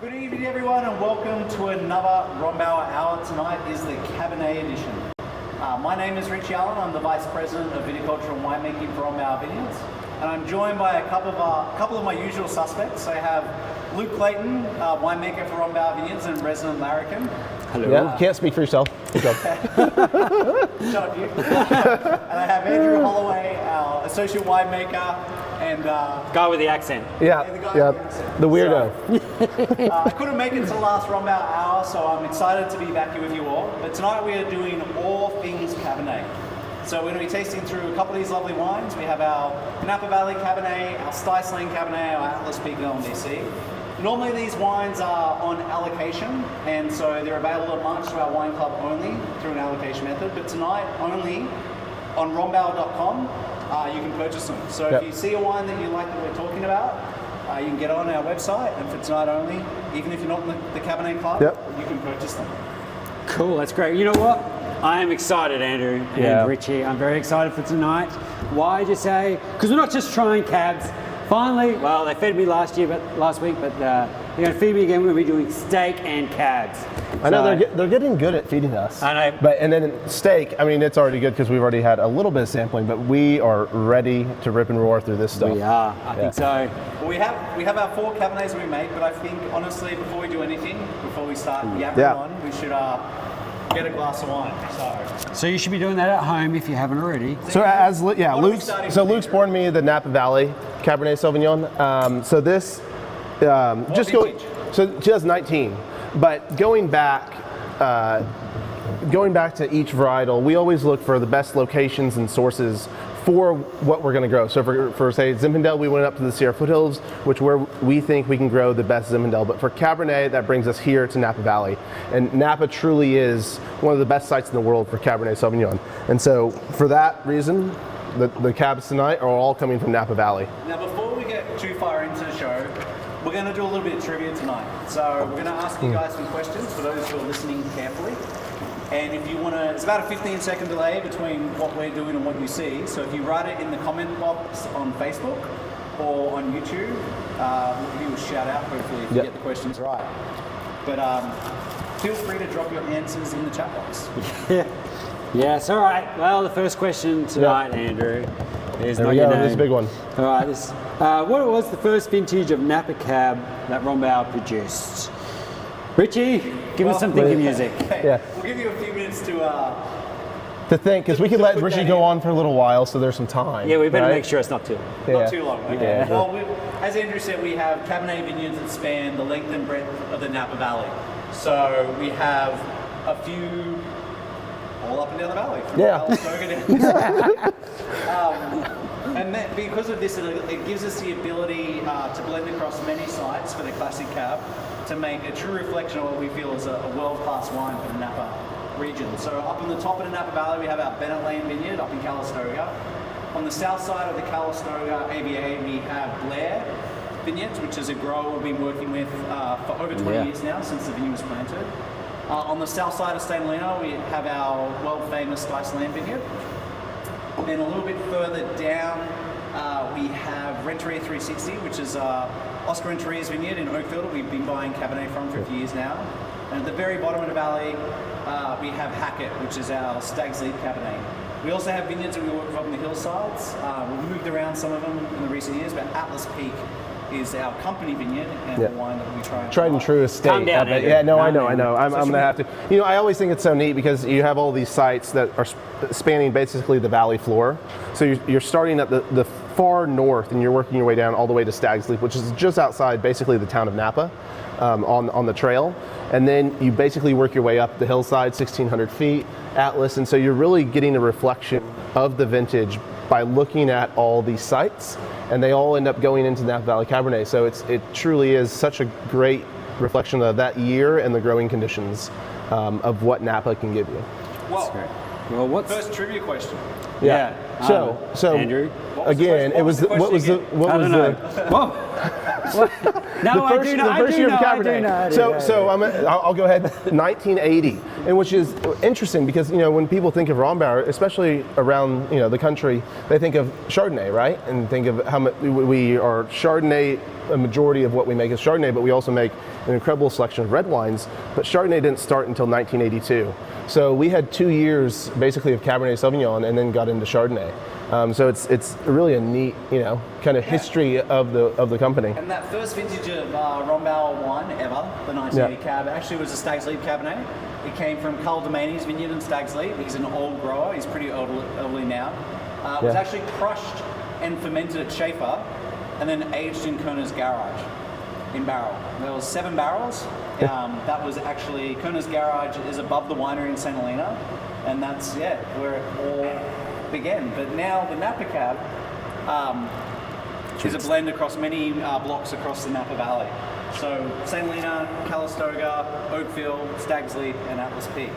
Good evening everyone and welcome to another Rombauer Hour. Tonight is the Cabernet edition. My name is Richie Allen. I'm the Vice President of Viticulture and Winemaking for Rombauer Vineyards. And I'm joined by a couple of my usual suspects. I have Luke Clayton, winemaker for Rombauer Vineyards and resident larrikin. Hello. Yeah, can't speak for yourself. Good job. Shut up, you. And I have Andrew Holloway, our associate winemaker and guy with the accent. Yeah, the weirdo. So, I couldn't make it to the last Rombauer Hour, so I'm excited to be back here with you all. But tonight we are doing all things Cabernet. So we're going to be tasting through a couple of these lovely wines. We have our Napa Valley Cabernet, our Stice Lane Cabernet, our Atlas Peak LMDG. Normally these wines are on allocation, and so they're available at March to our wine club only through an allocation method. But tonight only on Rombauer.com you can purchase them. So if you see a wine that you like that we're talking about, you can get on our website, and for tonight only, even if you're not in the Cabernet Club, you can purchase them. Cool, that's great. You know what? I am excited, Andrew and Richie. I'm very excited for tonight. Why did you say? Because we're not just trying cabs. Finally, well, they fed me last week, but they're going to feed me again when we're doing steak and cabs. I know they're getting good at feeding us. I know. And then steak, I mean, it's already good because we've already had a little bit of sampling, but we are ready to rip and roar through this stuff. We are. I think so. Well, we have our 4 Cabernets we make, but I think honestly, before we do anything, before we start yapping on, we should get a glass of wine. So you should be doing that at home if you haven't already. So Luke's pouring me the Napa Valley Cabernet Sauvignon. So this just go. So 2019. But going back to each varietal, we always look for the best locations and sources for what we're going to grow. So for say Zinfandel, we went up to the Sierra Foothills, which where we think we can grow the best Zinfandel. But for Cabernet, that brings us here to Napa Valley. And Napa truly is one of the best sites in the world for Cabernet Sauvignon. And so for that reason, the cabs tonight are all coming from Napa Valley. Now before we get too far into the show, we're going to do a little bit of trivia tonight. So we're going to ask you guys some questions for those who are listening carefully. And if you want to, it's about a 15-second delay between what we're doing and what you see. So if you write it in the comment box on Facebook or on YouTube, we'll give you a shout out hopefully if you get the questions right. But feel free to drop your answers in the chat box. Yes, all right. Well, the first question tonight, Andrew, is there we go. This is a big one. All right. What was the first vintage of Napa Cab that Rombauer produced? Richie, give us some thinking music. Okay. We'll give you a few minutes to think, because we could let Richie go on for a little while, so there's some time. Yeah, we better make sure it's not too long. Okay. Well, as Andrew said, we have Cabernet vineyards that span the length and breadth of the Napa Valley. So we have a few all up and down the valley. And then because of this, it gives us the ability to blend across many sites for the classic cab to make a true reflection of what we feel is a world-class wine for the Napa region. So up on the top of the Napa Valley, we have our Bennett Lane Vineyard up in Calistoga. On the south side of the Calistoga AVA, we have Blair Vineyards, which is a grower we've been working with for over 20 years now, since the vineyard was planted. On the south side of Stice Lane, we have our world-famous Stice Lane Vineyard. Then a little bit further down, we have Renteria 360, which is Oscar Renteria's vineyard in Oakfield. We've been buying Cabernet from for a few years now. And at the very bottom of the valley, we have Hackett, which is our Stag's Leap Cabernet. We also have vineyards that we work from the hillsides. We've moved around some of them in the recent years, but Atlas Peak is our company vineyard and the wine that we try and tried and true estate. Calm down, Andrew. I know. I'm going to have to. You know, I always think it's so neat because you have all these sites that are spanning basically the valley floor. So you're starting at the far north and you're working your way down all the way to Stag's Leap, which is just outside basically the town of Napa on the trail. And then you basically work your way up the hillside, 1,600 feet, Atlas. And so you're really getting a reflection of the vintage by looking at all these sites, and they all end up going into Napa Valley Cabernet. So it truly is such a great reflection of that year and the growing conditions of what Napa can give you. Well, what's first trivia question? So Andrew, again, what was the first year of Cabernet. So I'll go ahead. 1980. And which is interesting because, when people think of Rombauer, especially around, the country, they think of Chardonnay, right? And think of how much we are Chardonnay, a majority of what we make is Chardonnay, but we also make an incredible selection of red wines. But Chardonnay didn't start until 1982. So we had 2 years basically of Cabernet Sauvignon and then got into Chardonnay. So it's really a neat, kind of history of the company. And that first vintage of Rombauer wine ever, the 1980 Cab, actually was a Stag's Leap Cabernet. It came from Carl Domaney's vineyard in Stag's Leap. He's an old grower. He's pretty elderly now. It was actually crushed and fermented at Schaefer, and then aged in Koner's garage in barrel. There was 7 barrels. That was actually Koner's garage is above the winery in St. Helena, and that's where it all began. But now the Napa Cab is a blend across many blocks across the Napa Valley. So St. Helena, Calistoga, Oakville, Stag's Leap, and Atlas Peak.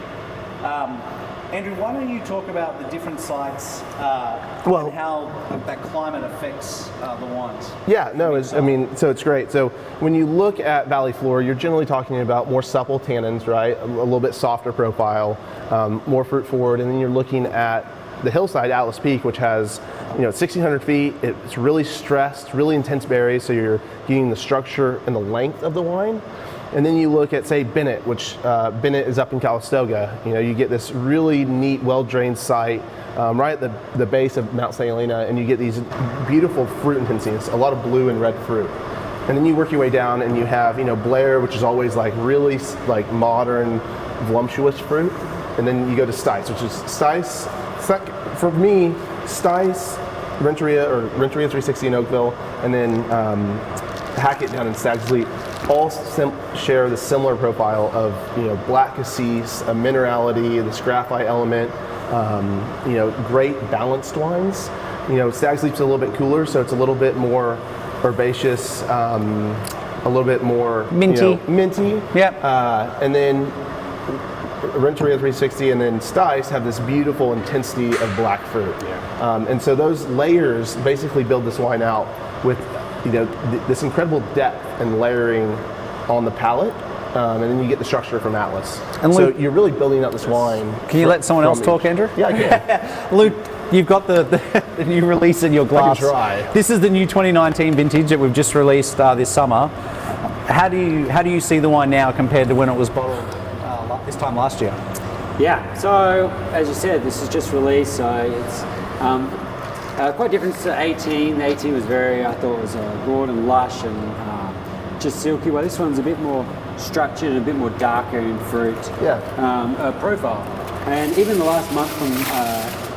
Andrew, why don't you talk about the different sites and how that climate affects the wines? Yeah, no, so it's great. So when you look at Valley Floor, you're generally talking about more supple tannins, right? A little bit softer profile, more fruit forward, and then you're looking at the hillside, Atlas Peak, which has 1,600 feet. It's really stressed, really intense berries, so you're getting the structure and the length of the wine. And then you look at, say, Bennett, which Bennett is up in Calistoga. You get this really neat, well-drained site right at the base of Mount St. Helena, and you get these beautiful fruit intensities, a lot of blue and red fruit. And then you work your way down, and you have, Blair, which is always like really like modern, voluptuous fruit. And then you go to Stice, which is Stice. For me, Stice, Renteria 360 in Oakville, and then Hackett down in Stag's Leap, all share the similar profile of black cassis, a minerality, this graphite element, great balanced wines. Stag's Leap's a little bit cooler, so it's a little bit more herbaceous, a little bit more minty. Yep. And then Renteria 360 and then Stice have this beautiful intensity of black fruit. And so those layers basically build this wine out with this incredible depth and layering on the palate, and then you get the structure from Atlas. And so you're really building out this wine. Can you let someone else talk, Andrew? Yeah, I can. Luke, you've got the new release in your glass. I can try. This is the new 2019 vintage that we've just released this summer. How do you see the wine now compared to when it was bottled this time last year? Yeah, so as you said, this is just released, so it's quite different to 18. 18 was I thought it was broad and lush and just silky. Well, this one's a bit more structured and a bit more darker in fruit profile. And even the last month from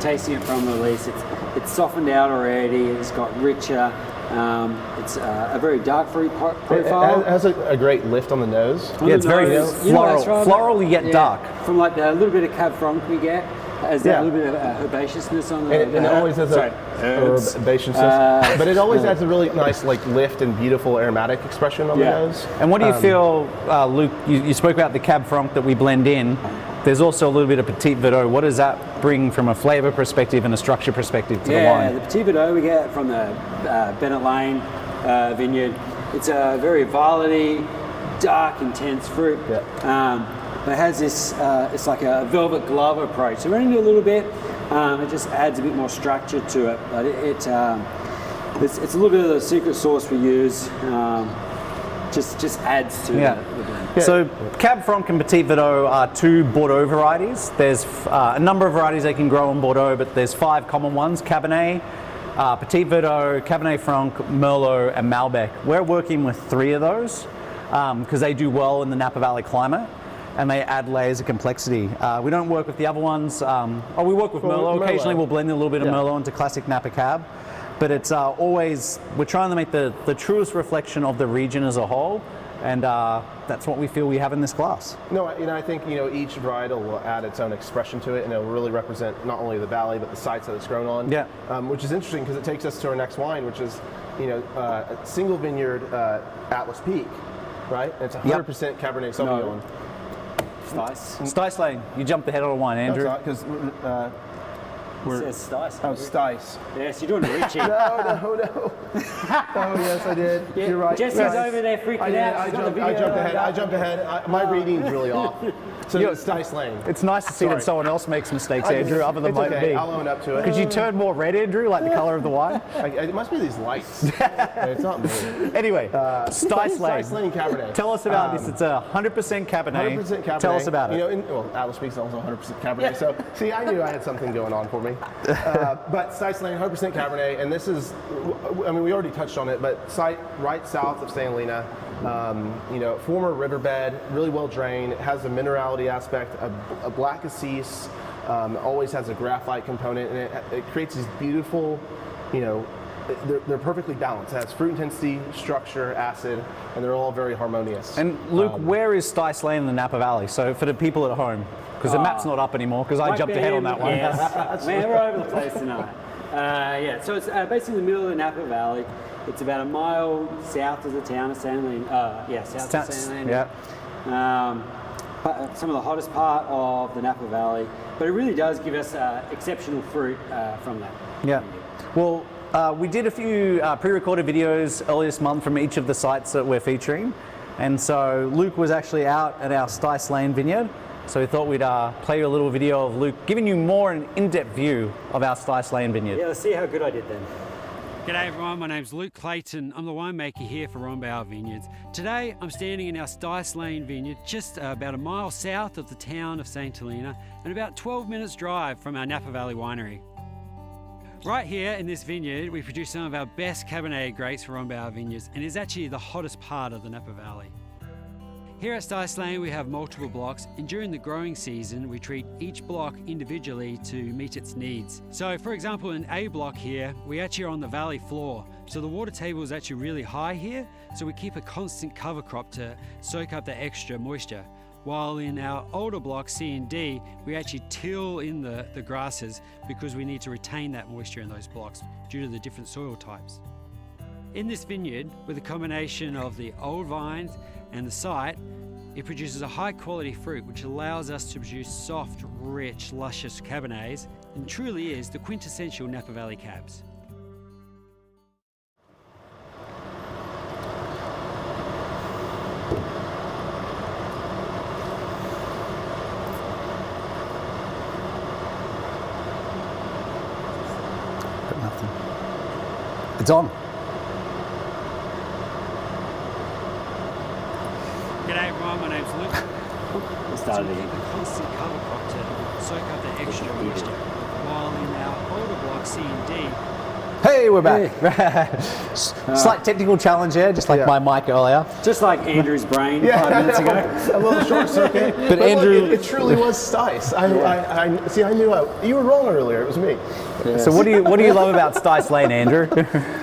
tasting it from release, it's softened out already. It's got richer. It's a very dark fruit profile. It has a great lift on the nose. Yeah, it's very floral yet dark. From like a little bit of Cab Franc we get, has that little bit of herbaceousness on the and it always has herbaceousness, but it always adds a really nice lift and beautiful aromatic expression on the nose. And what do you feel, Luke, you spoke about the Cab Franc that we blend in. There's also a little bit of Petit Verdot. What does that bring from a flavour perspective and a structure perspective to the wine? Yeah, the Petit Verdot we get from the Bennett Lane Vineyard. It's a very violety, dark, intense fruit. But it has this, it's like a velvet glove approach. So we're into a little bit, it just adds a bit more structure to it. But it's a little bit of the secret sauce we use. Just adds to it. So Cab Franc and Petit Verdot are 2 Bordeaux varieties. There's a number of varieties they can grow in Bordeaux, but there's 5 common ones: Cabernet, Petit Verdot, Cabernet Franc, Merlot, and Malbec. We're working with 3 of those because they do well in the Napa Valley climate, and they add layers of complexity. We don't work with the other ones. We work with Merlot. Occasionally we'll blend a little bit of Merlot into classic Napa Cab. But it's always, we're trying to make the truest reflection of the region as a whole, and that's what we feel we have in this glass. No, I think each varietal will add its own expression to it, and it will really represent not only the valley but the sites that it's grown on. Yeah. Which is interesting because it takes us to our next wine, which is a single vineyard Atlas Peak, right? And it's 100% Cabernet Sauvignon. Stice. Stice Lane. You jumped ahead on a wine, Andrew. Because It says Stice. Oh, Stice. Yes, you're doing a Richie. No. Oh, yes, I did. Yeah, You're right. Jesse's over there freaking I did. out. I She's got the jumped video ahead. My reading's really off. So it's Stice Lane. It's nice to see Sorry. that someone else makes mistakes, Andrew, other than It's like okay. me. I'll own up to it. Could you turn more red, Andrew, like the color of the wine? It must be these lights. It's not me. Anyway, Stice Lane. Stice Lane Cabernet. Tell us about this. It's a 100% Cabernet. 100% Cabernet. Tell us about it. You know, Atlas Peak's also 100% Cabernet. So, see, I knew I had something going on for me. But Stice Lane, 100% Cabernet, and this is, I mean, we already touched on it, but site right south of St. Helena. You know, former riverbed, really well drained. It has a minerality aspect, a black cassis, always has a graphite component, and it creates these beautiful, you know, they're perfectly balanced. It has fruit intensity, structure, acid, and they're all very harmonious. And Luke, where is Stice Lane in the Napa Valley? So for the people at home, because the map's not up anymore, because I jumped ahead on that one. Yes. Man, we're over the place tonight. Yeah, so it's basically in the middle of the Napa Valley. It's about a mile south of the town of St. Helena. South of St. Helena. Yeah. Some of the hottest part of the Napa Valley, but it really does give us exceptional fruit from that. Yeah. Well, we did a few pre-recorded videos earlier this month from each of the sites that we're featuring. And so Luke was actually out at our Stice Lane vineyard. So we thought we'd play you a little video of Luke giving you more an in-depth view of our Stice Lane vineyard. Yeah, let's see how good I did then. G'day everyone, my name's Luke Clayton. I'm the winemaker here for Rombauer Vineyards. Today I'm standing in our Stice Lane vineyard just about a mile south of the town of St. Helena and about 12 minutes drive from our Napa Valley winery. Right here in this vineyard we produce some of our best Cabernet grapes for Rombauer Vineyards, and is actually the hottest part of the Napa Valley. Here at Stice Lane we have multiple blocks, and during the growing season we treat each block individually to meet its needs. So for example, in A block here we actually are on the valley floor, so the water table is actually really high here, so we keep a constant cover crop to soak up the extra moisture. While in our older blocks C and D we actually till in the grasses because we need to retain that moisture in those blocks due to the different soil types. In this vineyard, with a combination of the old vines and the site, it produces a high quality fruit which allows us to produce soft, rich, luscious Cabernets, and truly is the quintessential Napa Valley Cabs. Got nothing. It's on. G'day everyone, my name's Luke. Let's start it So we again. keep a constant cover crop to soak up the extra moisture. While in our older blocks C and D, Hey, we're back. Slight technical challenge here, just like my mic earlier. Just like Andrew's brain 5 minutes ago. A little short circuit. But Andrew- look, it truly was Stice. I knew you were wrong earlier. It was me. So what do you love about Stice Lane, Andrew?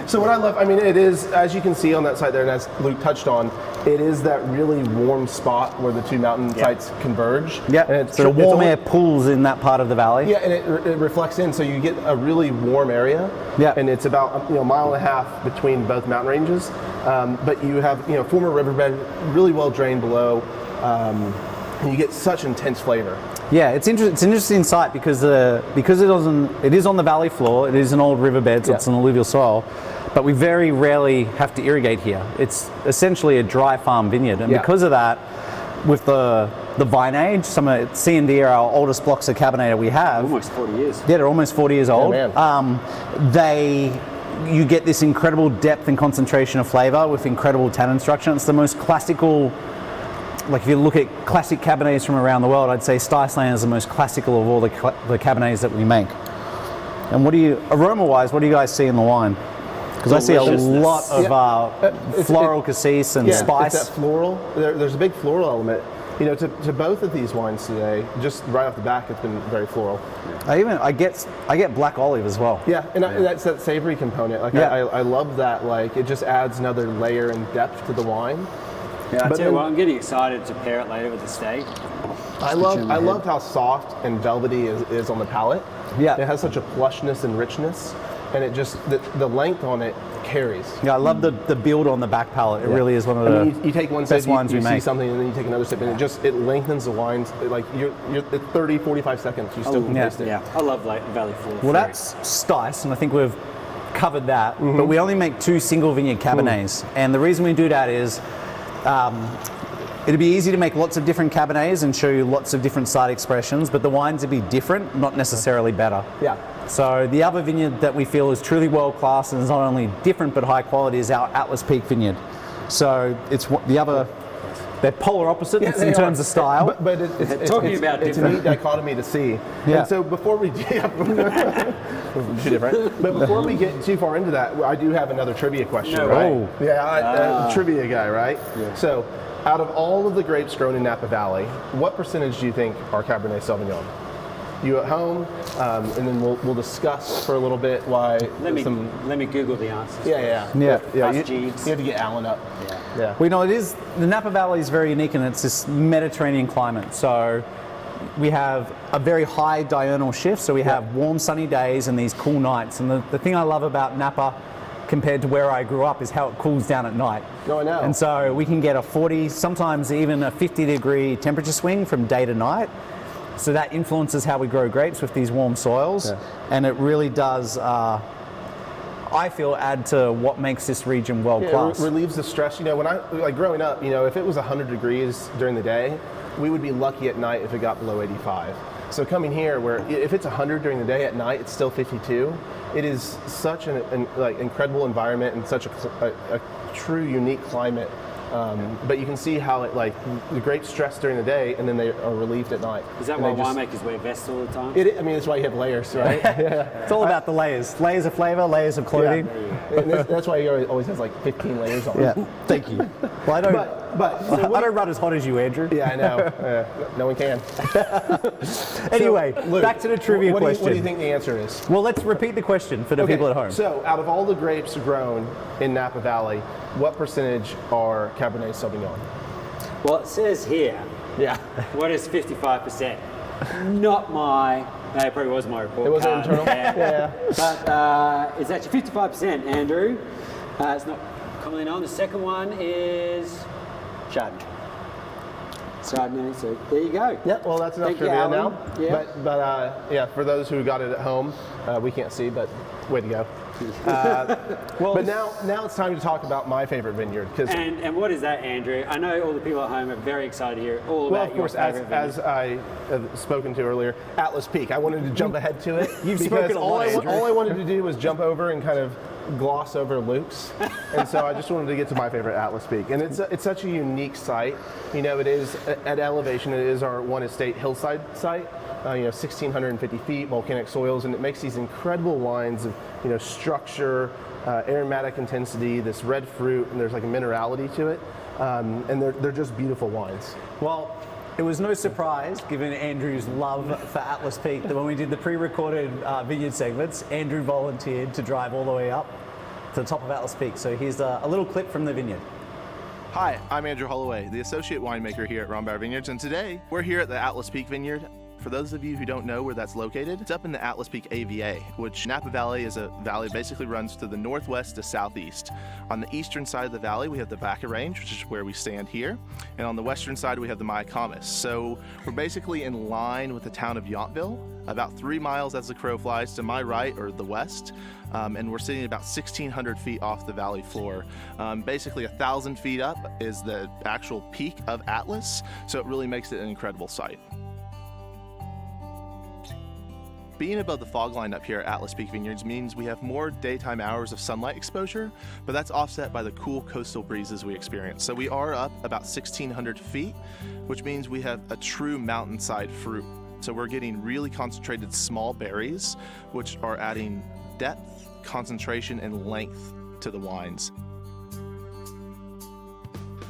So what I love, I mean, it is, as you can see on that site there, and as Luke touched on, it is that really warm spot where the two mountain sites converge. Yeah. And So the warm air pools in that part of the valley. Yeah, and it reflects in, so you get a really warm area. Yeah. And it's about a mile and a half between both mountain ranges. But you have former riverbed, really well drained below, and you get such intense flavor. Yeah, it's an interesting site because it is on the valley floor. It is an old riverbed, so it's an alluvial soil. But we very rarely have to irrigate here. It's essentially a dry farm vineyard, and because of that, with the vine age, some of C and D are our oldest blocks of Cabernet that we have. Almost 40 years. Yeah, they're almost 40 years old. You get this incredible depth and concentration of flavor with incredible tannin structure. It's the most classical. Like if you look at classic Cabernets from around the world, I'd say Stice Lane is the most classical of all the Cabernets that we make. And aroma-wise, what do you guys see in the wine? Because I see a lot of floral cassis and spice. It's that floral. There's a big floral element. To both of these wines today, just right off the back, it's been very floral. I get black olive as well. Yeah, and that's that savory component. I love that. Like it just adds another layer and depth to the wine. Yeah, I tell you what, I'm getting excited to pair it later with the steak. I loved how soft and velvety is on the palate. Yeah. It has such a plushness and richness. and it just the length on it carries. Yeah, I love the build on the back palate. It really is one of the I mean, you take one best sip, wines you we see make. something, and then you take another sip, and it lengthens the wines. Like you're at 30, 45 seconds, you still can taste it. Yeah, I love Valley Floor. Well, that's Stice, and I think we've covered that. But we only make 2 single vineyard Cabernets, and the reason we do that is it'd be easy to make lots of different Cabernets and show you lots of different side expressions, but the wines would be different, not necessarily better. Yeah. So the other vineyard that we feel is truly world class and is not only different but high quality is our Atlas Peak vineyard. So it's the other. They're polar opposites in terms of style. But it's a neat dichotomy to see. Yeah. And so before we But before we get too far into that, I do have another trivia question. No right? way. Yeah, trivia guy, right? Yeah. So, out of all of the grapes grown in Napa Valley, what percentage do you think are Cabernet Sauvignon? You at home, and then we'll discuss for a little bit why. Let me Google the answers. Yeah. Ask You Jeeves. have to get Alan up. Yeah. We know it is, the Napa Valley is very unique and it's this Mediterranean climate. So we have a very high diurnal shift. So we have warm sunny days and these cool nights. And the thing I love about Napa compared to where I grew up is how it cools down at night. No, I know. And so we can get a 40, sometimes even a 50-degree temperature swing from day to night. So that influences how we grow grapes with these warm soils. Yeah. And it really does, I feel, add to what makes this region world class. It relieves the stress. You know, when I growing up, if it was 100 degrees during the day, we would be lucky at night if it got below 85. So coming here, where if it's 100 during the day, at night it's still 52. It is such an incredible environment and such a true unique climate. But you can see how the grapes stress during the day and then they are relieved at night. Is that why winemakers wear vests all the time? That's why you have layers, right? Yeah. It's all about the layers. Layers of flavor, layers of clothing. Yeah. And that's why he always has 15 layers on. Yeah, thank you. Well, I don't, I don't run as hot as you, Andrew. Yeah, I know. No one can. Anyway, Luke, back to the trivia question. What do you think the answer is? Well, let's repeat the question for the people at home. So, out of all the grapes grown in Napa Valley, what percentage are Cabernet Sauvignon? Well, it says here. Yeah. What is 55%? Not my. No, it probably was my report. It wasn't card. internal? Yeah. But it's actually 55%, Andrew. It's not commonly known. The second one is Chardonnay. So there you go. Yeah, well, that's enough Thank you, trivia Alan. now. Yeah. But for those who got it at home, we can't see, but way to go. But now it's time to talk about my favorite vineyard. And what is that, Andrew? I know all the people at home are very excited to hear all Well, about of your course, favorite vineyard. as I have spoken to earlier, Atlas Peak. I wanted to jump ahead to it. You've because spoken a lot, Andrew. all I wanted to do was jump over and kind of gloss over Luke's, and so I just wanted to get to my favorite Atlas Peak. And it's such a unique site. It is at elevation. It is our one estate hillside site. 1,650 feet, volcanic soils, and it makes these incredible wines of structure, aromatic intensity, this red fruit, and there's a minerality to it, and they're just beautiful wines. Well, it was no surprise, given Andrew's love for Atlas Peak, that when we did the pre-recorded vineyard segments, Andrew volunteered to drive all the way up to the top of Atlas Peak. So here's a little clip from the vineyard. Hi, I'm Andrew Holloway, the associate winemaker here at Rombauer Vineyards, and today we're here at the Atlas Peak Vineyard. For those of you who don't know where that's located, it's up in the Atlas Peak AVA, which Napa Valley is a valley basically runs to the northwest to southeast. On the eastern side of the valley, we have the Baca Range, which is where we stand here, and on the western side, we have the Mayacamas. So we're basically in line with the town of Yountville, about 3 miles as the crow flies to my right or the west, and we're sitting about 1,600 feet off the valley floor. Basically 1,000 feet up is the actual peak of Atlas, so it really makes it an incredible sight. Being above the fog line up here at Atlas Peak Vineyards means we have more daytime hours of sunlight exposure, but that's offset by the cool coastal breezes we experience. So we are up about 1,600 feet, which means we have a true mountainside fruit. So we're getting really concentrated small berries, which are adding depth, concentration, and length to the wines.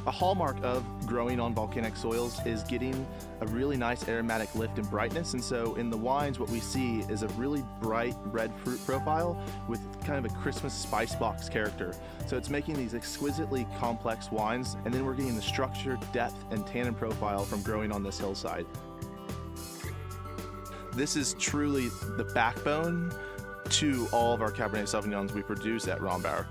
A hallmark of growing on volcanic soils is getting a really nice aromatic lift and brightness, and so in the wines what we see is a really bright red fruit profile with kind of a Christmas spice box character. So it's making these exquisitely complex wines, and then we're getting the structure, depth, and tannin profile from growing on this hillside. This is truly the backbone to all of our Cabernet Sauvignons we produce at Rombauer.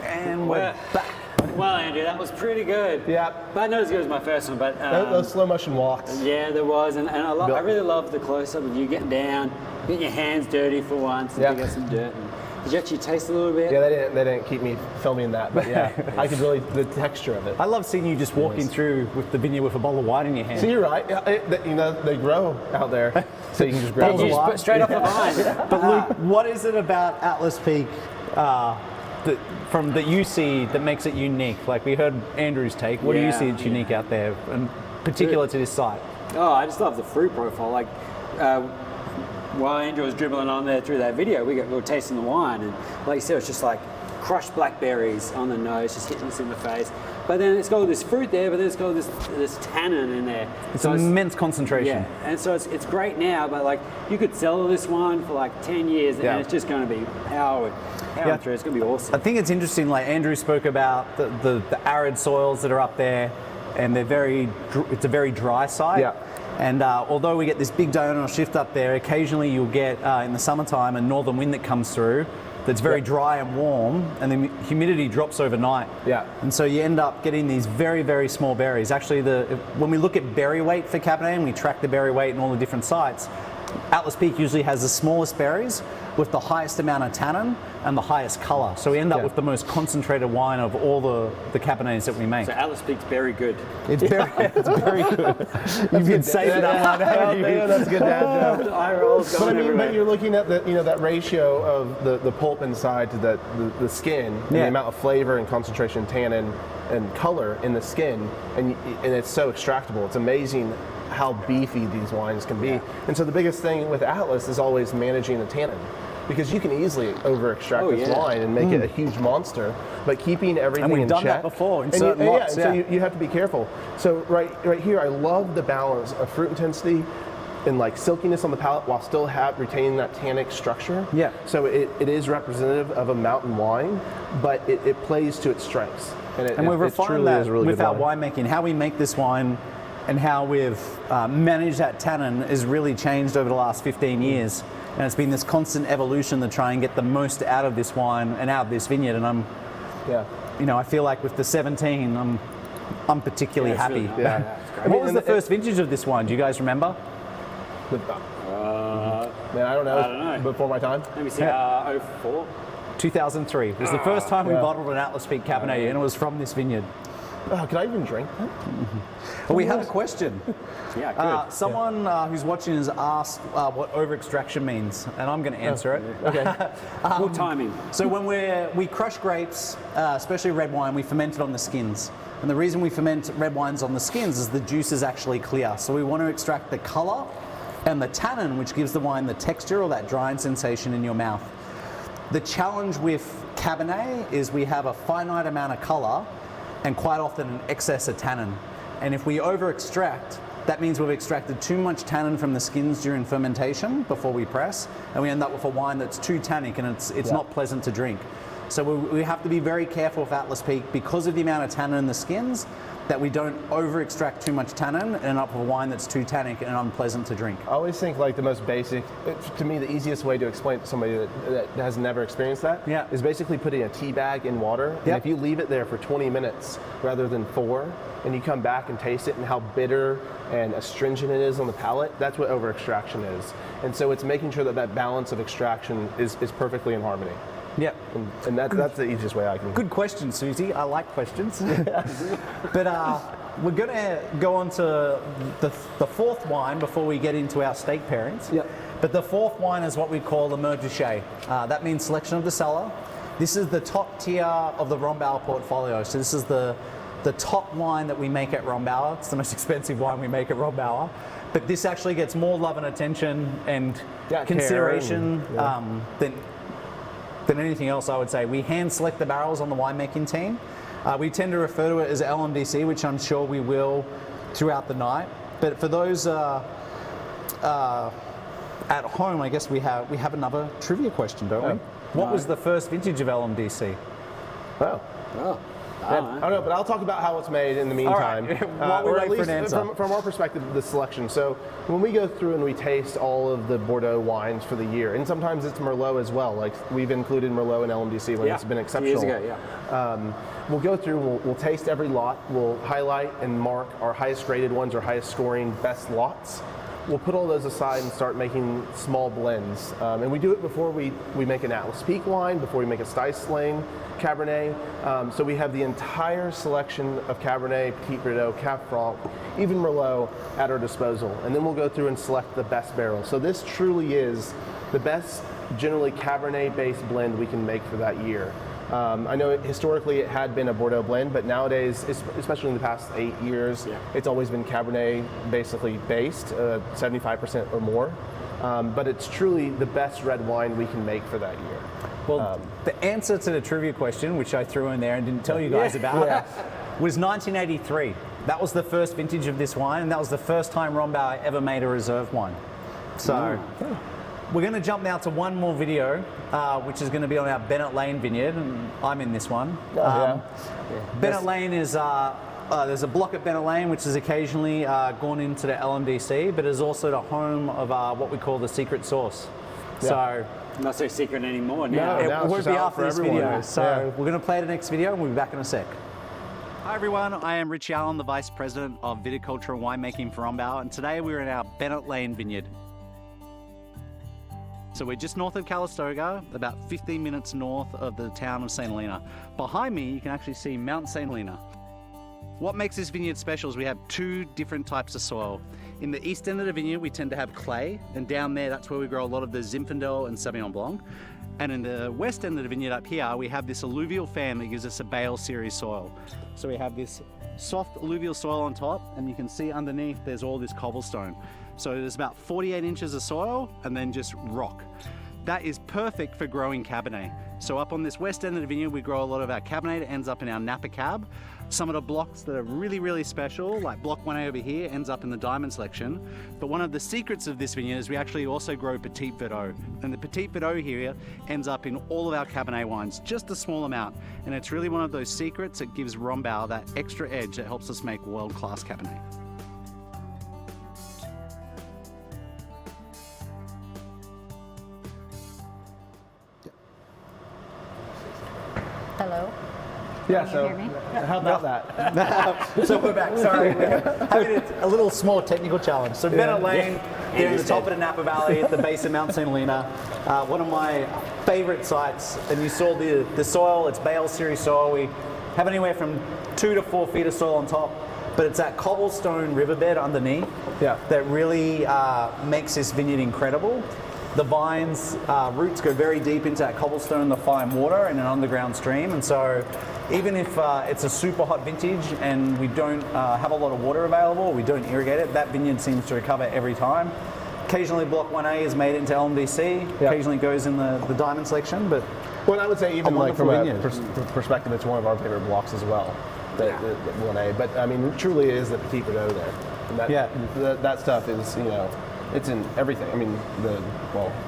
And we're back. Well, Andrew, that was pretty good. Yeah. But not as good as my first one, but Those slow motion walks. yeah, there was, and I really love the close-up of you getting down, getting your hands dirty for once, and Yeah. you got some dirt. And did you actually taste a little bit? Yeah, they didn't keep me filming that, but yeah, I could really, the texture of it. I love seeing you just walking through with the vineyard with a bottle of wine in your hand. So you're right. Yeah, they grow out there, so you can just grab Did them. you just put straight off the vine? But Luke, what is it about Atlas Peak that you see that makes it unique? Like we heard Andrew's take. What do you see that's unique out there, and particular to this site? Oh, I just love the fruit profile. Like, while Andrew was dribbling on there through that video, we were tasting the wine, and like you said, it's just like crushed blackberries on the nose, just hitting us in the face. But then it's got all this fruit there, but then it's got this tannin in there. It's immense concentration. Yeah, and so it's great now, but like you could sell this wine for like 10 years, and it's just going to be powered through. It's going to be awesome. I think it's interesting. Like Andrew spoke about the arid soils that are up there, and it's a very dry site. Yeah. And although we get this big diurnal shift up there, occasionally you'll get in the summertime a northern wind that comes through that's very dry and warm, and the humidity drops overnight. Yeah. And so you end up getting these very, very small berries. Actually, when we look at berry weight for Cabernet and we track the berry weight in all the different sites, Atlas Peak usually has the smallest berries with the highest amount of tannin and the highest colour. So we end up with the most concentrated wine of all the Cabernets that we make. So Atlas Peak's very good. It's very good. You've been saving that one, haven't you? Yeah, that's good dad joke. Eye rolls But I going mean, everywhere. but you're looking at that ratio of the pulp inside to the skin, and the amount of flavor and concentration, tannin, and color in the skin, and it's so extractable. It's amazing how beefy these wines can be. And so the biggest thing with Atlas is always managing the tannin, because you can easily over extract this wine and make it a huge monster, but keeping everything And we've in done check. that before in And certain lots. so you have to be careful. So right here, I love the balance of fruit intensity and like silkiness on the palate while still retaining that tannic structure. Yeah. So it is representative of a mountain wine, but it plays to its strengths. And we've refined truly that is a really with good our wine. winemaking. How we make this wine and how we've managed that tannin has really changed over the last 15 years. And it's been this constant evolution to try and get the most out of this wine and out of this vineyard. And I feel like with the 17, I'm particularly happy. Really nice. Yeah. It's What was the first vintage of this wine? Do you guys remember? Man, I don't know. Before my time. Let me see, 04. 2003. It was the first time we bottled an Atlas Peak Cabernet, and it was from this vineyard. Oh, can I even drink that? But we have a question. Yeah, good. Someone who's watching has asked what over extraction means, and I'm going to answer it. Okay. Good timing. So when we crush grapes, especially red wine, we ferment it on the skins. And the reason we ferment red wines on the skins is the juice is actually clear. So we want to extract the colour and the tannin, which gives the wine the texture or that drying sensation in your mouth. The challenge with Cabernet is we have a finite amount of colour and quite often an excess of tannin. And if we over extract, that means we've extracted too much tannin from the skins during fermentation before we press, and we end up with a wine that's too tannic and it's not pleasant to drink. So we have to be very careful with Atlas Peak because of the amount of tannin in the skins, that we don't over extract too much tannin and end up with a wine that's too tannic and unpleasant to drink. I always think like the most basic, to me the easiest way to explain to somebody that has never experienced that is basically putting a tea bag in water, and if you leave it there for 20 minutes rather than 4, and you come back and taste it and how bitter and astringent it is on the palate, that's what over extraction is. And so it's making sure that balance of extraction is perfectly in harmony. Yep. And that's the easiest way I can. Good question, Susie. I like questions. But we're going to go on to the fourth wine before we get into our steak pairings. Yep. But the fourth wine is what we call the Mer Duché. That means selection of the cellar. This is the top tier of the Rombauer portfolio. So this is the top wine that we make at Rombauer. It's the most expensive wine we make at Rombauer. But this actually gets more love and attention and consideration than anything else, I would say. We hand select the barrels on the winemaking team. We tend to refer to it as LMDG, which I'm sure we will throughout the night. But for those at home, I guess we have another trivia question, don't we? What was the first vintage of LMDG? Wow. Oh. I don't know, but I'll talk about how it's made in the meantime. right. While we or wait at for least an answer. from our perspective, the selection. So when we go through and we taste all of the Bordeaux wines for the year, and sometimes it's Merlot as well. Like we've included Merlot in LMDC when it's been exceptional. Years ago, We'll go through, we'll taste every lot, we'll highlight and mark our highest graded ones, our highest scoring best lots. We'll put all those aside and start making small blends. And we do it before we make an Atlas Peak wine, before we make a Stice Lane Cabernet. So we have the entire selection of Cabernet, Petit Verdot, Cab Franc, even Merlot at our disposal. And then we'll go through and select the best barrel. So this truly is the best, generally Cabernet-based blend we can make for that year. I know historically it had been a Bordeaux blend, but nowadays, especially in the past 8 years, it's always been Cabernet basically based, 75% or more. But it's truly the best red wine we can make for that year. Well, the answer to the trivia question, which I threw in there and didn't tell you guys about, was 1983. That was the first vintage of this wine, and that was the first time Rombauer ever made a reserve wine. So we're going to jump now to one more video, which is going to be on our Bennett Lane vineyard, and I'm in this one. Bennett Lane is, there's a block at Bennett Lane which has occasionally gone into the LMDC, but is also the home of what we call the secret sauce. So Not so secret anymore now. No, now it it's won't just be out after for this everyone. video. So Yeah. we're going to play the next video and we'll be back in a sec. Hi everyone, I am Richie Allen, the Vice President of Viticulture and Winemaking for Rombauer, and today we're in our Bennett Lane vineyard. So we're just north of Calistoga, about 15 minutes north of the town of St. Helena. Behind me, you can actually see Mount St. Helena. What makes this vineyard special is we have two different types of soil. In the east end of the vineyard, we tend to have clay, and down there, that's where we grow a lot of the Zinfandel and Sauvignon Blanc. And in the west end of the vineyard up here, we have this alluvial fan that gives us a Bale series soil. So we have this soft alluvial soil on top, and you can see underneath there's all this cobblestone. So there's about 48 inches of soil and then just rock. That is perfect for growing Cabernet. So up on this west end of the vineyard, we grow a lot of our Cabernet that ends up in our Napa Cab. Some of the blocks that are really, really special, like block 1A over here, ends up in the Diamond selection. But one of the secrets of this vineyard is we actually also grow Petit Verdot. And the Petit Verdot here ends up in all of our Cabernet wines, just a small amount. And it's really one of those secrets that gives Rombauer that extra edge that helps us make world-class Cabernet. Hello. Yeah, Can so you hear me? how about that? So we're back, sorry. Having a little small technical challenge. So Bennett Lane, here at the top of the Napa Valley at the base of Mount St. Helena. One of my favorite sites, and you saw the soil, it's Bale series soil. We have anywhere from 2 to 4 feet of soil on top, but it's that cobblestone riverbed underneath that really makes this vineyard incredible. The vines, roots go very deep into that cobblestone, the fine water, and an underground stream. And so even if it's a super hot vintage and we don't have a lot of water available, we don't irrigate it, that vineyard seems to recover every time. Occasionally block 1A is made into LMDC, occasionally goes in the Diamond selection, but Well, I would say even like from wonderful a vineyard. perspective, it's one of our favorite blocks as well, the 1A. But I mean, truly is the Petit Verdot there. And that, that stuff is, you know, it's in everything. I mean,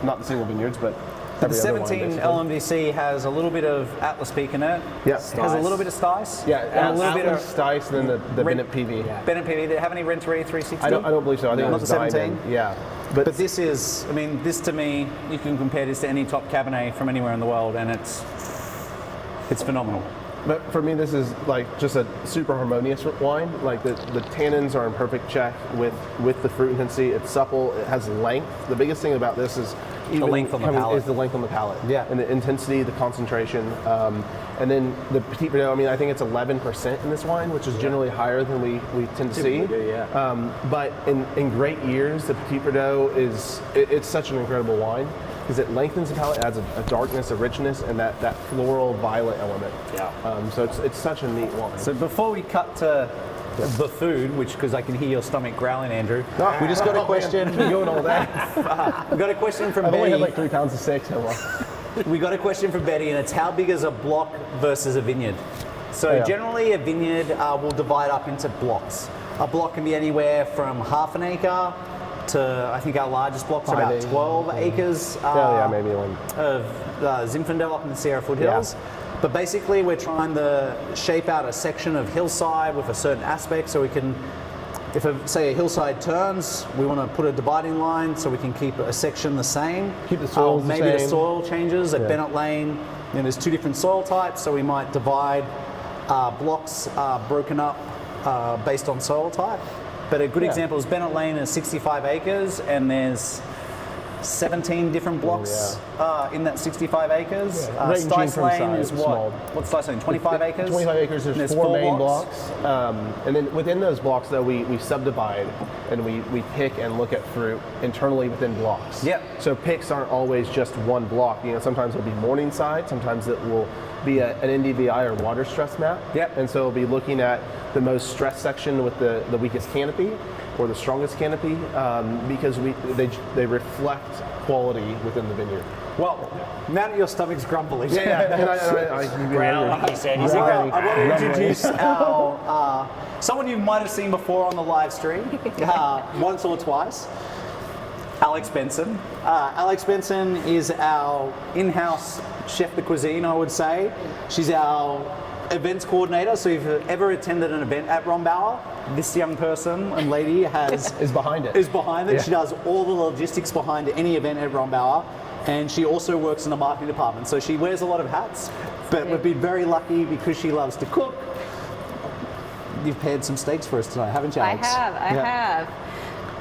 not the single vineyards, but the every other wine, 17 basically. LMDC has a little bit of Atlas Peak in it. Yeah. Has a little bit of Stice. Yeah, and a little bit of Stice, and then the Bennett PV. Bennett PV. Did it have any Renteria 360? I don't believe so. I think it Not was the 17? Diamond. Yeah. But this is, I mean, this to me, you can compare this to any top Cabernet from anywhere in the world, and it's phenomenal. But for me, this is like just a super harmonious wine. Like the tannins are in perfect check with the fruit intensity. It's supple. It has length. The biggest thing about this is even length on the palate. Is the length on the palate. Yeah. And the intensity, the concentration, and then the Petit Verdot. I mean, I think it's 11% in this wine, which is generally higher than we tend to see. But in great years, the Petit Verdot it's such an incredible wine. Because it lengthens the palate, adds a darkness, a richness, and that floral violet element. So it's such a neat wine. So before we cut to the food, because I can hear your stomach growling, Andrew, we just got a question. You're going all day. We got a question from I've only had Betty. like 3 pounds of steak so far. We got a question from Betty, and it's how big is a block versus a vineyard? So generally, a vineyard will divide up into blocks. A block can be anywhere from half an acre to, I think our largest blocks are about 12 acres maybe one. of Zinfandel up in the Sierra foothills. But basically, we're trying to shape out a section of hillside with a certain aspect, so we can, if say a hillside turns, we want to put a dividing line so we can keep a section the same. Keep the soils the maybe same. the soil changes at Bennett Lane. There's 2 different soil types, so we might divide blocks broken up based on soil type. But a good example is Bennett Lane is 65 acres, and there's 17 different blocks in that 65 acres. Ranging Stice from Lane size is to what? small. What's Stice Lane? 25 acres? 25 acres, And there's 4 main blocks. And then within those blocks, though, we subdivide and we pick and look at fruit internally within blocks. Yep. So picks aren't always just one block. Sometimes it'll be Morningside, sometimes it will be an NDVI or water stress map. Yep. And so we'll be looking at the most stressed section with the weakest canopy or the strongest canopy because they reflect quality within the vineyard. Well, now that your stomach's grumbling. Growling, he said. He's a I growling. want to introduce our someone you might have seen before on the live stream, once or twice. Alex Benson. Alex Benson is our in-house chef de cuisine, I would say. She's our events coordinator, so if you've ever attended an event at Rombauer, this young person and lady is behind it. Yeah. She does all the logistics behind any event at Rombauer, and she also works in the marketing department, so she wears a lot of hats, but we've been very lucky because she loves to cook. You've paired some steaks for us tonight, haven't you, Alex? I have.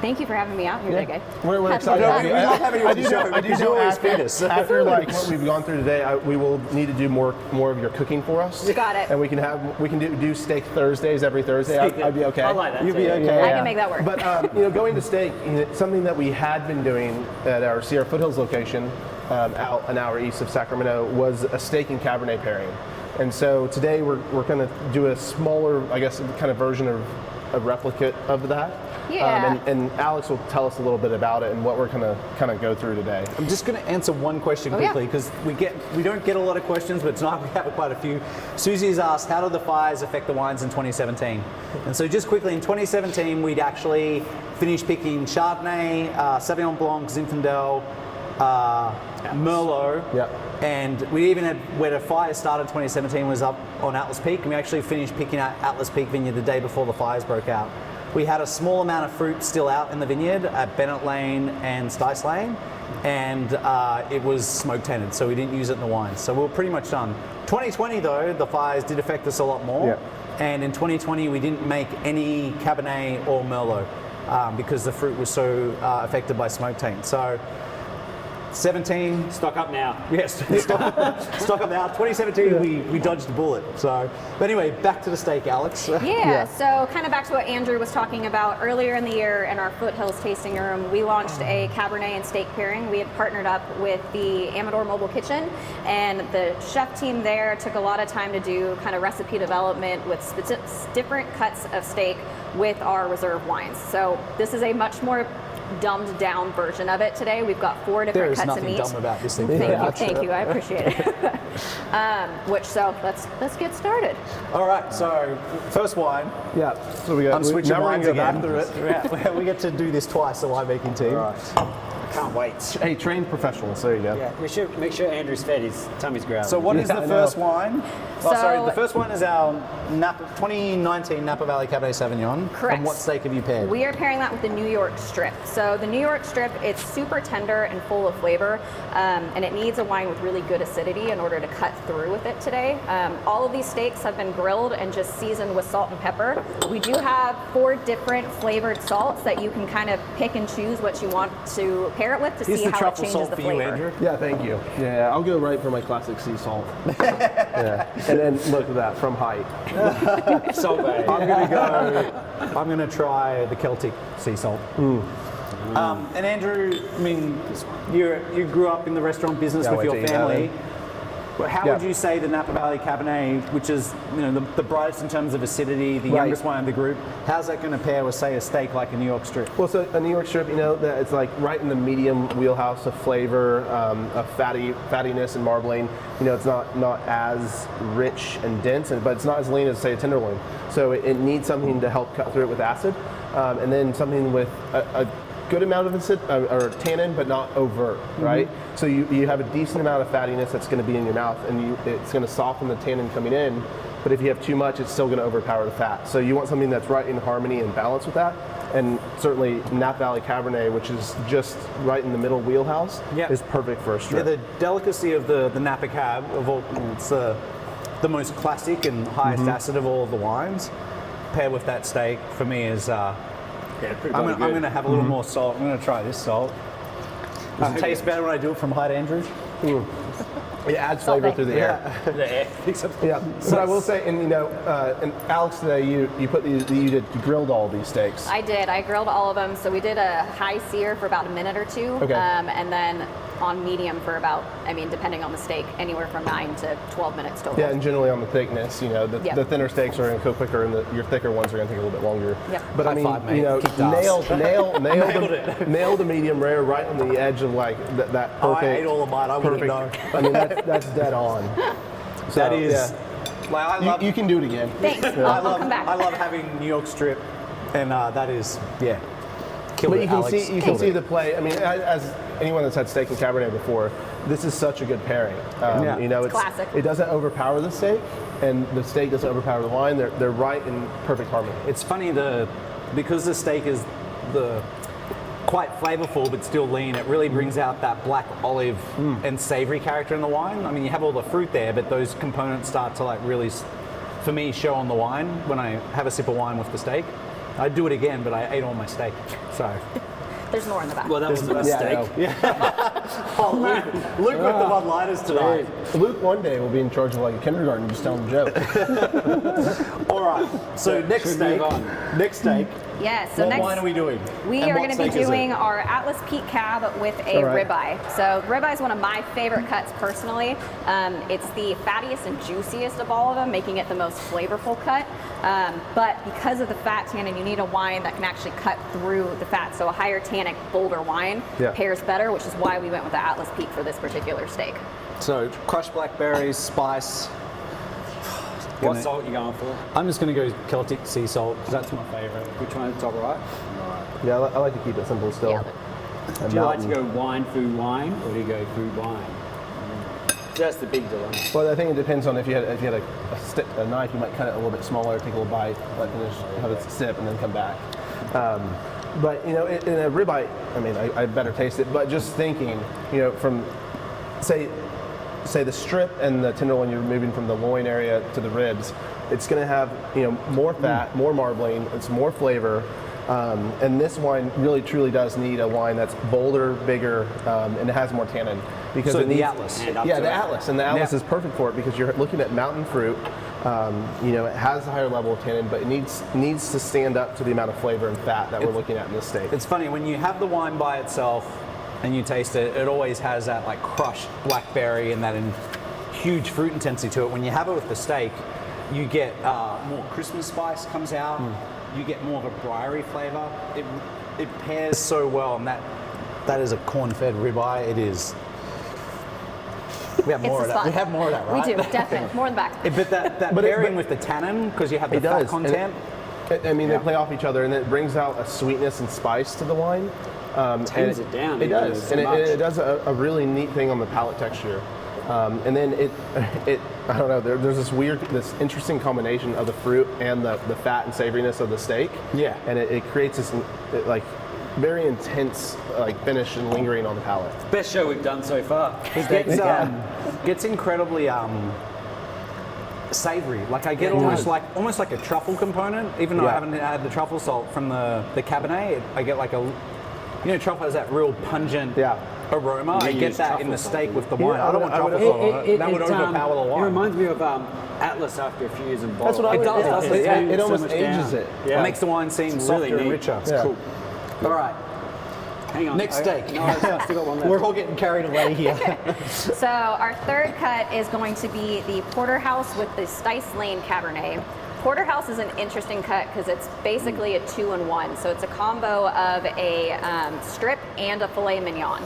Thank you for having me out here today. We're excited. We love having you on the show. I do because you know always feed us. after what we've gone through today, we will need to do more of your cooking for us. Got it. And we can do steak Thursdays every Thursday. I'd be okay. I like that. You'd be too. okay. I can make that work. But going to steak, something that we had been doing at our Sierra Foothills location, out an hour east of Sacramento, was a steak and Cabernet pairing. And so today we're going to do a smaller, I guess, kind of version of a replicate of that. Yeah. And Alex will tell us a little bit about it and what we're going to kind of go through today. I'm just going to answer one question quickly because we don't get a lot of questions, but tonight we have quite a few. Susie's asked, how did the fires affect the wines in 2017? And so just quickly, in 2017, we'd actually finished picking Chardonnay, Sauvignon Blanc, Zinfandel, Merlot. Yep. And we even had, where the fire started 2017 was up on Atlas Peak, and we actually finished picking out Atlas Peak Vineyard the day before the fires broke out. We had a small amount of fruit still out in the vineyard at Bennett Lane and Stice Lane, and it was smoke tainted, so we didn't use it in the wine. So we were pretty much done. 2020 though, the fires did affect us a lot more. Yep. And in 2020 we didn't make any Cabernet or Merlot because the fruit was so affected by smoke taint. So 17. Stock up now. Yes, stock up now. 2017, we dodged the bullet. So, but anyway, back to the steak, Alex. Yeah, so kind of back to what Andrew was talking about earlier in the year in our Foothills tasting room, we launched a Cabernet and steak pairing. We had partnered up with the Amador Mobile Kitchen, and the chef team there took a lot of time to do kind of recipe development with different cuts of steak with our reserve wines. So this is a much more dumbed down version of it today. We've got 4 different cuts of meat. There is nothing dumb about this thing. Thank you, I appreciate it. So let's get started. All right, so first wine. Yeah. So we got. I'm switching now we're wines gonna go again. back through it. We get to do this twice, the winemaking team. All right. Can't wait. Hey, trained professionals. There you go. Yeah, we should make sure Andrew's fed. His tummy's growling. So what is the first wine? So- Sorry, the first one is our 2019 Napa Valley Cabernet Sauvignon. Correct. And what steak have you paired? We are pairing that with the New York strip. So the New York strip, it's super tender and full of flavor, and it needs a wine with really good acidity in order to cut through with it today. All of these steaks have been grilled and just seasoned with salt and pepper. We do have 4 different flavored salts that you can kind of pick and choose what you want to pair it with to Here's see the how it truffle changes salt the for you, flavor. Andrew. Yeah, thank you. Yeah, I'll go right for my classic sea salt. Yeah. And then look at that from height. Salt Bay. I'm gonna try the Celtic sea salt. And Andrew, I mean, you grew up in the restaurant business Yeah, with wait your till you family. know. How Yeah. would you say the Napa Valley Cabernet, which is the brightest in terms of acidity, the Right. youngest one in the group, how's that going to pair with, say, a steak like a New York strip? Well, so a New York strip, that it's like right in the medium wheelhouse of flavor, of fattiness and marbling. It's not as rich and dense, but it's not as lean as, say, a tenderloin. So it needs something to help cut through it with acid, and then something with good amount of or tannin, but not overt, right? So you have a decent amount of fattiness that's going to be in your mouth, and it's going to soften the tannin coming in. But if you have too much, it's still going to overpower the fat. So you want something that's right in harmony and balance with that. And certainly Napa Valley Cabernet, which is just right in the middle wheelhouse, is perfect for a strip. Yeah, the delicacy of the Napa Cab, it's the most classic and highest acid of all of the wines. Paired with that steak, for me, is I'm going to have a little more salt. I'm going to try this salt. Does it taste better when I do it from Hyde Andrews? It adds flavor through the air. Yeah. But I will say, and and Alex, today you grilled all these steaks. I did. I grilled all of them. So we did a high sear for about a minute or two, and then on medium for about, depending on the steak, anywhere from 9 to 12 minutes total. Yeah, and generally on the thickness, the thinner steaks are going to cook quicker, and your thicker ones are going to take a little bit longer. Yep. But nail the medium rare right on the edge of like that perfect. Oh, I ate all of mine. I wouldn't know. That's dead on. So, that is. Yeah. Like, I love. You can do it again. Thanks. I'll come back. I love having New York strip, and that is killed But it, you can Alex. see Killed it. the play. As anyone that's had steak and Cabernet before, this is such a good pairing. It's classic. It doesn't overpower the steak, and the steak doesn't overpower the wine. They're right in perfect harmony. It's funny because the steak is quite flavorful but still lean. It really brings out that black olive and savory character in the wine. You have all the fruit there, but those components start to really, for me, show on the wine when I have a sip of wine with the steak. I'd do it again, but I ate all my steak. So. There's more in the back. Well, that was the best steak. Luke with the one-liners tonight. Luke one day will be in charge of like a kindergarten, just telling them jokes. All right. So next steak. Yeah, so What wine are we doing? We And are what going to be steak is it? doing our Atlas Peak Cab with a ribeye. So ribeye is one of my favorite cuts personally. It's the fattiest and juiciest of all of them, making it the most flavorful cut. But because of the fat tannin, you need a wine that can actually cut through the fat. So a higher tannic, bolder wine pairs better, which is why we went with the Atlas Peak for this particular steak. So crushed blackberries, spice. What salt are you going for? I'm just going to go Celtic sea salt because that's my favorite. Which one, top right? Yeah, I like to keep it simple still. Yeah. And Do you like to mountain. go wine, food, wine, or do you go food, wine? That's the big dilemma. Well, I think it depends on if you had a knife, you might cut it a little bit smaller, take a little bite, let finish, have a sip, and then come back. But in a ribeye, I better taste it. But just thinking, from say the strip and the tenderloin, you're moving from the loin area to the ribs, it's going to have more fat, more marbling, it's more flavor, and this wine really truly does need a wine that's bolder, bigger, and it has more tannin because So it needs, Atlas. the Atlas, and the Atlas is perfect for it because you're looking at mountain fruit. It has a higher level of tannin, but it needs to stand up to the amount of flavor and fat that we're looking at in this steak. It's funny when you have the wine by itself and you taste it, it always has that crushed blackberry and that huge fruit intensity to it. When you have it with the steak, you get more Christmas spice comes out. You get more of a briary flavor. It pairs so well, and that is a corn-fed ribeye. It is. We have more of that. We have more of that, right? We do, definitely. More in the back. But that pairing with the tannin, because you have the fat content. They play off each other, and it brings out a sweetness and spice to the wine. Tames it down. It does, and it does a really neat thing on the palate texture. And then it I don't know. There's this interesting combination of the fruit and the fat and savoriness of the steak. Yeah. And it creates this very intense finish and lingering on the palate. Best show we've done so far. It gets incredibly savory. I get almost like a truffle component, even though I haven't had the truffle salt from the Cabernet. I get truffle has that real pungent aroma. I get that in the steak with the wine. I don't want truffle salt on it. That would overpower the wine. It reminds me of Atlas after a few years in bottle. That's what I would. does. It almost much ages down. it. Yeah. It makes the wine seem softer really and neat. richer. Yeah. Cool. All right. Hang on. Next steak. No, I've still got one left. We're all getting carried away here. So our third cut is going to be the Porterhouse with the Stice Lane Cabernet. Porterhouse is an interesting cut because it's basically a 2-in-1. So it's a combo of a strip and a filet mignon.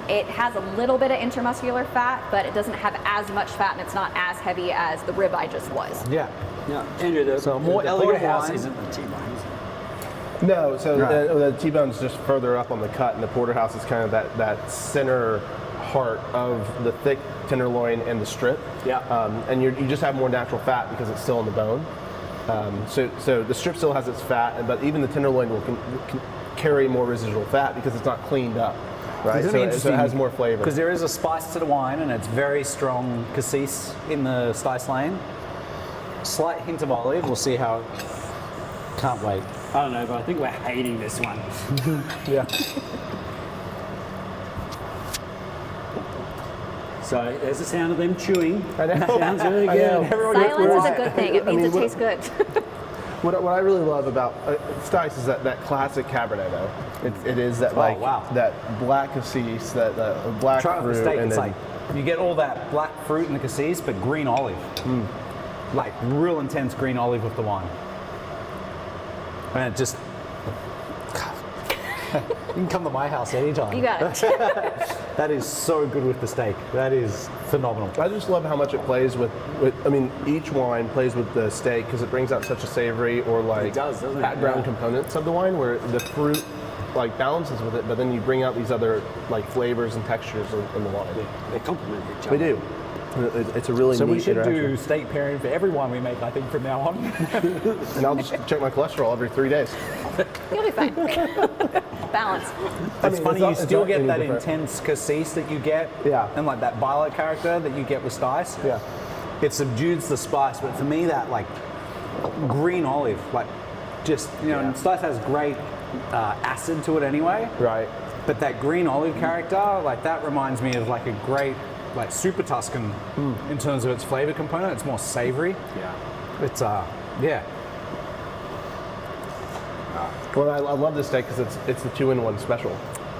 It has a little bit of intermuscular fat, but it doesn't have as much fat, and it's not as heavy as the ribeye just was. Yeah. Yeah, Andrew, So more the elegant Porterhouse wine. isn't the T-bone, is it? No, so Right. the T-bone's just further up on the cut, and the porterhouse is kind of that center heart of the thick tenderloin and the strip. Yeah. And you just have more natural fat because it's still in the bone. So the strip still has its fat, but even the tenderloin will can carry more residual fat because it's not cleaned up, right? So it has more flavor. Because there is a spice to the wine, and it's very strong cassis in the Stice Lane. Slight hint of olive. We'll see how. Can't wait. I don't know, but I think we're hating this one. Yeah. So there's the sound of them chewing. I know. Sounds really I know. good. Silence is a good thing. It means it what- tastes good. What I really love about Stice is that classic Cabernet though. It is that like wow. that black cassis, that black Try it with fruit, the steak. and It's then like you get all that black fruit in the cassis, but green olive. Like real intense green olive with the wine. And it just. You can come to my house anytime. You got it. That is so good with the steak. That is phenomenal. I just love how much it plays with I mean, each wine plays with the steak because it brings out such a savory or like It does, doesn't it? background Yeah. components of the wine where the fruit like balances with it, but then you bring out these other like flavors and textures in the wine. They complement each other. We do. It's a really So neat we should interaction. do steak pairing for every wine we make, I think, from now on. And I'll just check my cholesterol every 3 days. You'll be fine. Balance. It's funny, you it's still not get any that different. intense cassis that you get, Yeah. and like that violet character that you get with Stice. Yeah. It subdues the spice, but for me, that like green olive, like just and Stice has great acid to it anyway. Right. But that green olive character, like that reminds me of like a great like super Tuscan in terms of its flavor component. It's more savory. Yeah. It's yeah. Well, I love this steak because it's the 2-in-1 special.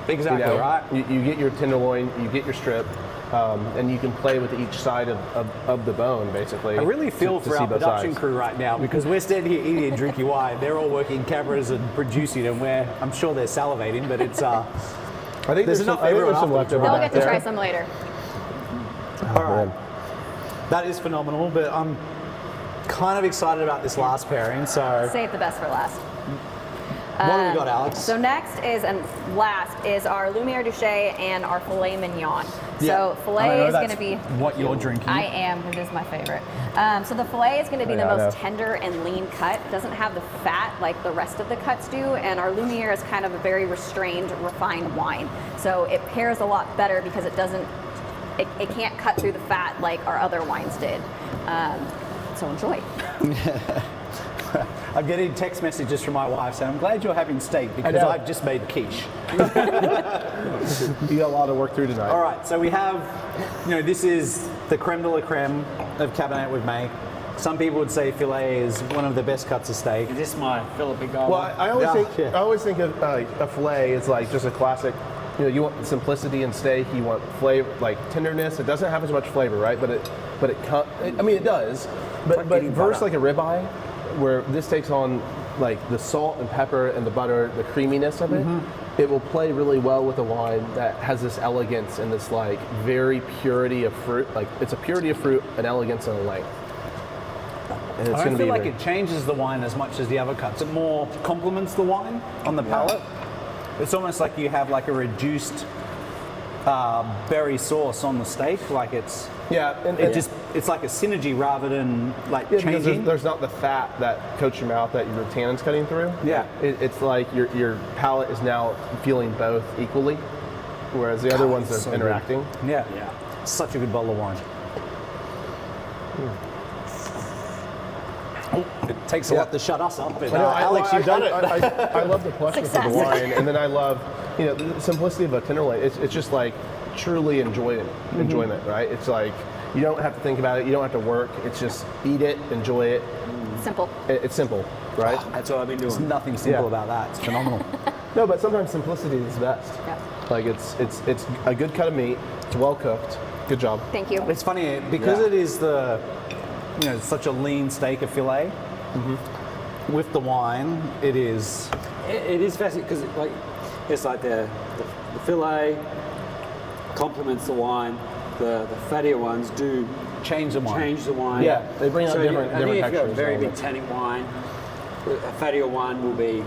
Exactly, right? You get your tenderloin, you get your strip, and you can play with each side of the bone, basically. I really feel to for see our both production sides. crew right now because we're standing here eating and drinking wine. They're all working cameras and producing, and I'm sure they're salivating, but it's I think There's there's enough some, I think there's everyone some after leftover They'll back get to there. try some later. Oh, man. that is phenomenal. But I'm kind of excited about this last pairing. So Save the best for last. what have we got, Alex? So next is, and last, is our Lumiere Duché and our filet mignon. So filet is going to be... what you're drinking. I am. It is my favorite. So the filet is going to be the Yeah, I most know. tender and lean cut. It doesn't have the fat like the rest of the cuts do. And our Lumiere is kind of a very restrained, refined wine. So it pairs a lot better because it doesn't... It can't cut through the fat like our other wines did. So enjoy. I'm getting text messages from my wife saying, I'm glad you're having steak because know. I've just made quiche. You got a lot to work through tonight. All right, so we have, this is the creme de la creme of Cabernet we've made. Some people would say filet is one of the best cuts of steak. Is this my Philip Garden? Well, I always think of a filet as like just a classic. You want simplicity in steak. You want flavor, like tenderness. It doesn't have as much flavor, right? But it does. But versus like a ribeye, where this takes on like the salt and pepper and the butter, the creaminess of it, it will play really well with a wine that has this elegance and this like very purity of fruit. Like it's a purity of fruit, an elegance, and a length. And it's I don't going to feel be like very- it changes the wine as much as the other cuts. It more complements the wine on the palate. It's almost like you have like a reduced berry sauce on the steak. Like it's it's like a synergy rather than like Yeah, because changing. there's not the fat that coats your mouth that your tannins cutting through. Yeah. It's like your palate is now feeling both equally, whereas the other ones are so good. interacting. Yeah. Yeah. Such a good bottle of wine. It takes a lot to shut us up, but Alex, you've done it. I love the plushness of the Success. wine, and then I love the simplicity of a tenderloin. It's just like truly enjoyment, right? It's like you don't have to think about it, you don't have to work. It's just eat it, enjoy it. Simple. It's simple, right? That's what I've been There's doing. nothing simple Yeah. about that. It's phenomenal. No, but sometimes simplicity is best. Yeah. Like it's a good cut of meat. It's well cooked. Good job. Thank you. It's funny because it is such a lean steak of filet. With the wine, it is. It is fascinating because it's like the filet complements the wine. The fattier ones do Change the wine. change the wine. Yeah, they bring out different I think if you've got a textures very on big it. tannic wine, a fattier wine will be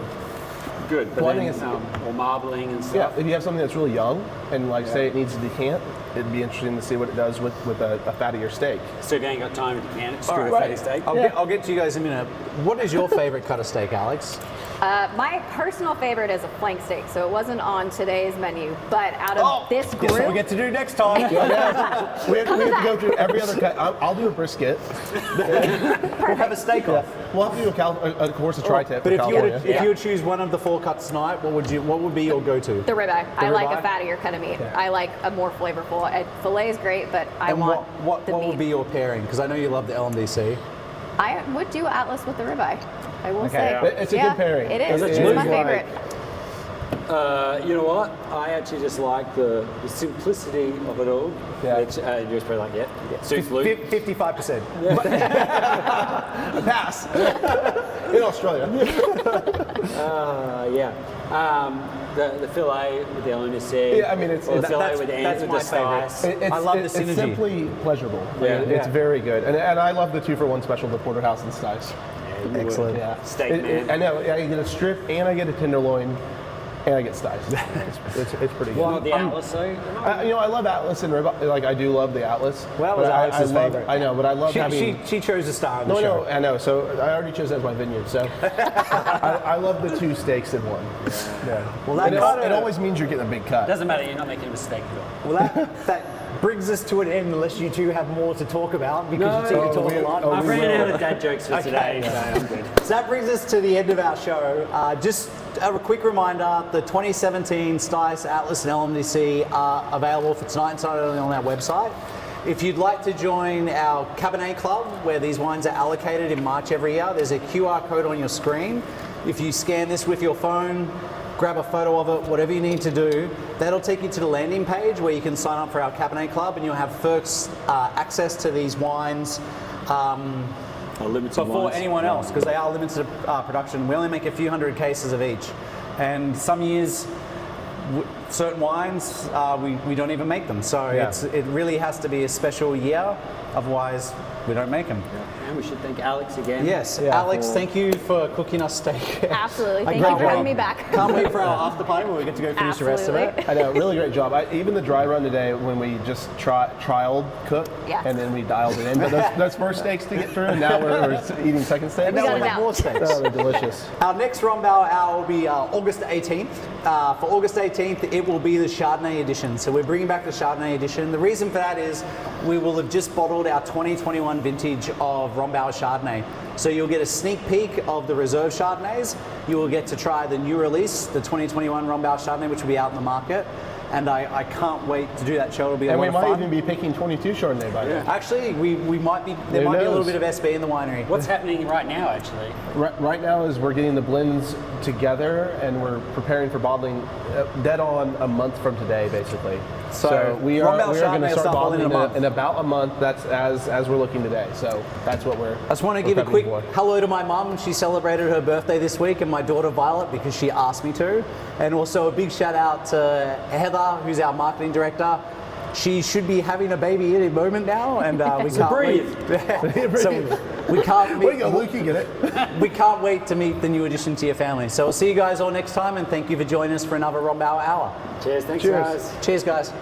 good. But Well, I then, think it's- or marbling and Yeah, stuff. if you have something that's really young and like say it needs to decant, it'd be interesting to see what it does with a fattier steak. So if you ain't got time to decant it, just All do right. a fatty steak. I'll get to you guys in a minute. What is your favorite cut of steak, Alex? My personal favorite is a flank steak, so it wasn't on today's menu. But out of this group, Guess what we get to do next time? We have to go through every other cut. I'll do a brisket. We'll have a steak off. We'll have to do of course, a tri-tip. But for if you were California. if you would choose one of the 4 cuts tonight, what would be your go-to? the ribeye. I like a ribeye? fattier cut of meat. I like a more flavorful. Filet is great, but I And want what the meat. would be your pairing? Because I know you love the LMDC. I would do Atlas with the ribeye. I will Okay, say. yeah. It's a good pairing. It is. It's It's my like- favorite. You know what? I actually just like the simplicity of it all. Yeah. Which you're just probably like, yeah, suits Luke. 55%. Pass. In Australia. The filet with the LMDC. Yeah, I mean, it's- or the that- filet that's- with the that's with my the favorite. Stice. I love the It's synergy. simply pleasurable. Yeah. It's Yeah. very good, and I love the 2-for-1 special, the porterhouse and Stice. Excellent. Yeah, Steak, man. I know. I get a strip and I get a tenderloin, and I get Stice. It's pretty good. Not the Atlas though. I love Atlas and ribeye. Like I do love the Atlas. Well, that but was I Alex's love, favorite. I know, but I love having. She chose to star in the No, show. I know. So I already chose that as my vineyard. So I love the 2 steaks in one. Yeah. Well, that And kinda- it always means you're getting a big cut. Doesn't matter. You're not making a mistake. Well, that brings us to an end unless you two have more to talk about because you seem to talk a lot. I've we ran will. out of dad jokes for today, so I'm good. So that brings us to the end of our show. Just a quick reminder, the 2017 Stice, Atlas and LMDC are available for tonight and tonight only on our website. If you'd like to join our Cabernet Club, where these wines are allocated in March every year, there's a QR code on your screen. If you scan this with your phone, grab a photo of it, whatever you need to do, that'll take you to the landing page where you can sign up for our Cabernet Club and you'll have first access to these wines before wines. anyone else, because they are limited production. We only make a few hundred cases of each. And some years, certain wines, we don't even make them. So Yeah. it really has to be a special year, otherwise we don't make them. And we should thank Alex again. Yes, Yeah. Alex, thank you for cooking us steak. Absolutely. A Thank great you for job. having me back. Can't wait for our after party where we get to go finish the rest of it. Absolutely. I know, really great job. Even the dry run today, when we just trialed cook, Yes. and then we dialed it in. But those first steaks to get through, and now we're eating second steaks. And now got we'll it have out. more steaks. Oh, they're delicious. Our next Rombauer hour will be August 18th. For August 18th, it will be the Chardonnay edition. So we're bringing back the Chardonnay edition. The reason for that is we will have just bottled our 2021 vintage of Rombauer Chardonnay. So you'll get a sneak peek of the reserve Chardonnays. You will get to try the new release, the 2021 Rombauer Chardonnay, which will be out in the market. And I can't wait to do that show. It'll be a And lot we of might fun. even be picking 22 Chardonnay by then. Actually, we might be. There Who might be a little knows? bit of SB in the winery. What's happening right now, actually? Right now is we're getting the blends together and we're preparing for bottling dead on a month from today, basically. So we Rombauer are going Chardonnay to will start start bottling bottling in a month. in about a month. That's as we're looking today. So that's what we're. I just want to give a quick hello to my mum. She celebrated her birthday this week, and my daughter Violet because she asked me to. And also a big shout out to Heather, who's our marketing director. She should be having a baby any moment now, and we can't breathe. wait. So we can't. Way to go, Luke, you get it. We can't wait to meet the new addition to your family. So we'll see you guys all next time, and thank you for joining us for another Rombauer hour. Cheers. Thanks, Cheers. guys. Cheers, guys.